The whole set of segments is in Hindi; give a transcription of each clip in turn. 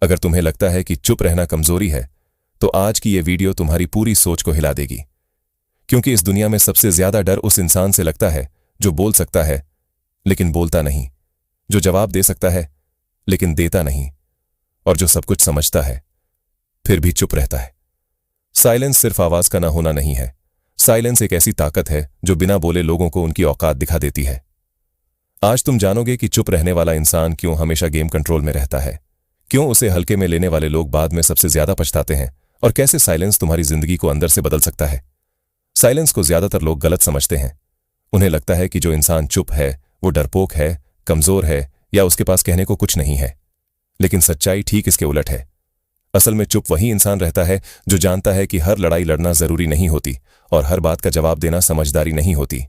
अगर तुम्हें लगता है कि चुप रहना कमजोरी है, तो आज की ये वीडियो तुम्हारी पूरी सोच को हिला देगी। क्योंकि इस दुनिया में सबसे ज्यादा डर उस इंसान से लगता है जो बोल सकता है लेकिन बोलता नहीं, जो जवाब दे सकता है लेकिन देता नहीं, और जो सब कुछ समझता है फिर भी चुप रहता है। साइलेंस सिर्फ आवाज का ना होना नहीं है। साइलेंस एक ऐसी ताकत है जो बिना बोले लोगों को उनकी औकात दिखा देती है। आज तुम जानोगे कि चुप रहने वाला इंसान क्यों हमेशा गेम कंट्रोल में रहता है, क्यों उसे हल्के में लेने वाले लोग बाद में सबसे ज्यादा पछताते हैं, और कैसे साइलेंस तुम्हारी जिंदगी को अंदर से बदल सकता है। साइलेंस को ज्यादातर लोग गलत समझते हैं। उन्हें लगता है कि जो इंसान चुप है वो डरपोक है, कमजोर है, या उसके पास कहने को कुछ नहीं है। लेकिन सच्चाई ठीक इसके उलट है। असल में चुप वही इंसान रहता है जो जानता है कि हर लड़ाई लड़ना जरूरी नहीं होती और हर बात का जवाब देना समझदारी नहीं होती।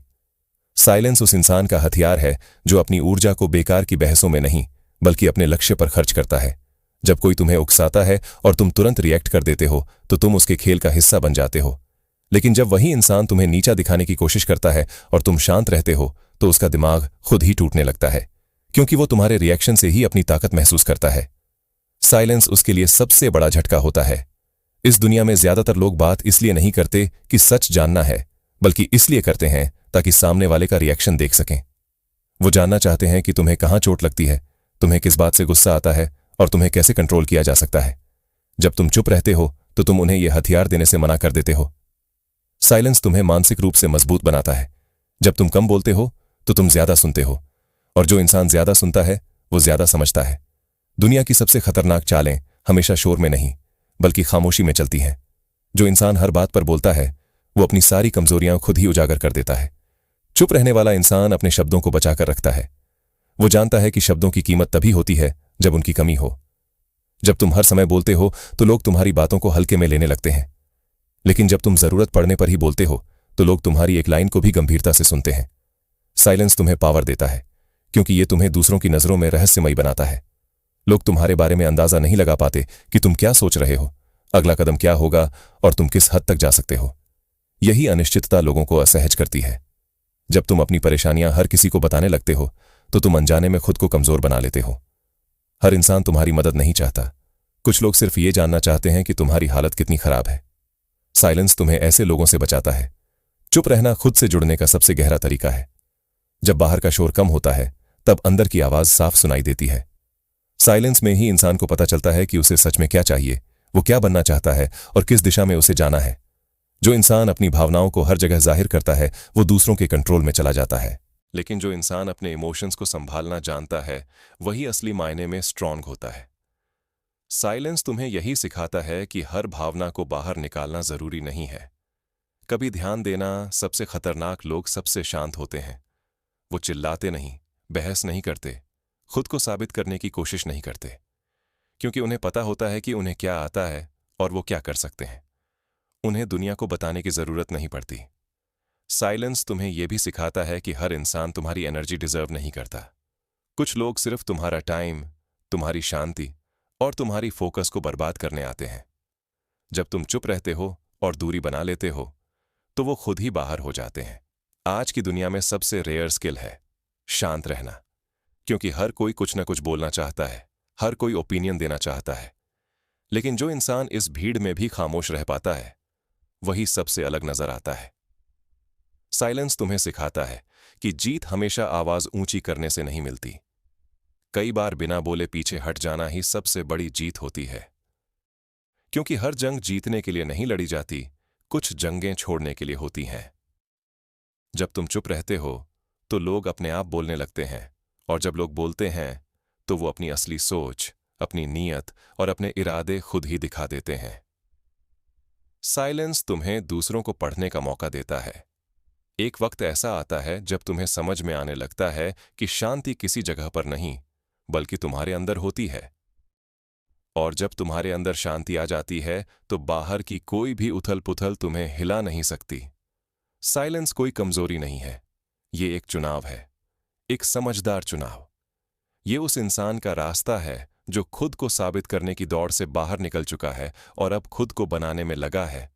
साइलेंस उस इंसान का हथियार है जो अपनी ऊर्जा को बेकार की बहसों में नहीं बल्कि अपने लक्ष्य पर खर्च करता है। जब कोई तुम्हें उकसाता है और तुम तुरंत रिएक्ट कर देते हो तो तुम उसके खेल का हिस्सा बन जाते हो। लेकिन जब वही इंसान तुम्हें नीचा दिखाने की कोशिश करता है और तुम शांत रहते हो तो उसका दिमाग खुद ही टूटने लगता है, क्योंकि वो तुम्हारे रिएक्शन से ही अपनी ताकत महसूस करता है। साइलेंस उसके लिए सबसे बड़ा झटका होता है। इस दुनिया में ज्यादातर लोग बात इसलिए नहीं करते कि सच जानना है, बल्कि इसलिए करते हैं ताकि सामने वाले का रिएक्शन देख सकें। वो जानना चाहते हैं कि तुम्हें कहां चोट लगती है, तुम्हें किस बात से गुस्सा आता है और तुम्हें कैसे कंट्रोल किया जा सकता है। जब तुम चुप रहते हो तो तुम उन्हें यह हथियार देने से मना कर देते हो। साइलेंस तुम्हें मानसिक रूप से मजबूत बनाता है। जब तुम कम बोलते हो तो तुम ज्यादा सुनते हो, और जो इंसान ज्यादा सुनता है वो ज्यादा समझता है। दुनिया की सबसे खतरनाक चालें हमेशा शोर में नहीं बल्कि खामोशी में चलती हैं। जो इंसान हर बात पर बोलता है वो अपनी सारी कमजोरियां खुद ही उजागर कर देता है। चुप रहने वाला इंसान अपने शब्दों को बचाकर रखता है। वो जानता है कि शब्दों की कीमत तभी होती है जब उनकी कमी हो। जब तुम हर समय बोलते हो तो लोग तुम्हारी बातों को हल्के में लेने लगते हैं, लेकिन जब तुम जरूरत पड़ने पर ही बोलते हो तो लोग तुम्हारी एक लाइन को भी गंभीरता से सुनते हैं। साइलेंस तुम्हें पावर देता है क्योंकि ये तुम्हें दूसरों की नजरों में रहस्यमयी बनाता है। लोग तुम्हारे बारे में अंदाजा नहीं लगा पाते कि तुम क्या सोच रहे हो, अगला कदम क्या होगा और तुम किस हद तक जा सकते हो। यही अनिश्चितता लोगों को असहज करती है। जब तुम अपनी परेशानियां हर किसी को बताने लगते हो तो तुम अनजाने में खुद को कमजोर बना लेते हो। हर इंसान तुम्हारी मदद नहीं चाहता। कुछ लोग सिर्फ ये जानना चाहते हैं कि तुम्हारी हालत कितनी खराब है। साइलेंस तुम्हें ऐसे लोगों से बचाता है। चुप रहना खुद से जुड़ने का सबसे गहरा तरीका है। जब बाहर का शोर कम होता है तब अंदर की आवाज साफ सुनाई देती है। साइलेंस में ही इंसान को पता चलता है कि उसे सच में क्या चाहिए, वो क्या बनना चाहता है और किस दिशा में उसे जाना है। जो इंसान अपनी भावनाओं को हर जगह जाहिर करता है वो दूसरों के कंट्रोल में चला जाता है। लेकिन जो इंसान अपने इमोशंस को संभालना जानता है वही असली मायने में स्ट्रांग होता है। साइलेंस तुम्हें यही सिखाता है कि हर भावना को बाहर निकालना जरूरी नहीं है। कभी ध्यान देना, सबसे खतरनाक लोग सबसे शांत होते हैं। वो चिल्लाते नहीं, बहस नहीं करते, खुद को साबित करने की कोशिश नहीं करते, क्योंकि उन्हें पता होता है कि उन्हें क्या आता है और वो क्या कर सकते हैं। उन्हें दुनिया को बताने की जरूरत नहीं पड़ती। साइलेंस तुम्हें यह भी सिखाता है कि हर इंसान तुम्हारी एनर्जी डिजर्व नहीं करता। कुछ लोग सिर्फ तुम्हारा टाइम, तुम्हारी शांति और तुम्हारी फोकस को बर्बाद करने आते हैं। जब तुम चुप रहते हो और दूरी बना लेते हो तो वो खुद ही बाहर हो जाते हैं। आज की दुनिया में सबसे रेयर स्किल है शांत रहना, क्योंकि हर कोई कुछ न कुछ बोलना चाहता है, हर कोई ओपिनियन देना चाहता है। लेकिन जो इंसान इस भीड़ में भी खामोश रह पाता है वही सबसे अलग नजर आता है। साइलेंस तुम्हें सिखाता है कि जीत हमेशा आवाज ऊंची करने से नहीं मिलती। कई बार बिना बोले पीछे हट जाना ही सबसे बड़ी जीत होती है, क्योंकि हर जंग जीतने के लिए नहीं लड़ी जाती, कुछ जंगें छोड़ने के लिए होती हैं। जब तुम चुप रहते हो तो लोग अपने आप बोलने लगते हैं, और जब लोग बोलते हैं तो वो अपनी असली सोच, अपनी नीयत और अपने इरादे खुद ही दिखा देते हैं। साइलेंस तुम्हें दूसरों को पढ़ने का मौका देता है। एक वक्त ऐसा आता है जब तुम्हें समझ में आने लगता है कि शांति किसी जगह पर नहीं बल्कि तुम्हारे अंदर होती है। और जब तुम्हारे अंदर शांति आ जाती है तो बाहर की कोई भी उथल पुथल तुम्हें हिला नहीं सकती। साइलेंस कोई कमजोरी नहीं है, ये एक चुनाव है, एक समझदार चुनाव। ये उस इंसान का रास्ता है जो खुद को साबित करने की दौड़ से बाहर निकल चुका है और अब खुद को बनाने में लगा है।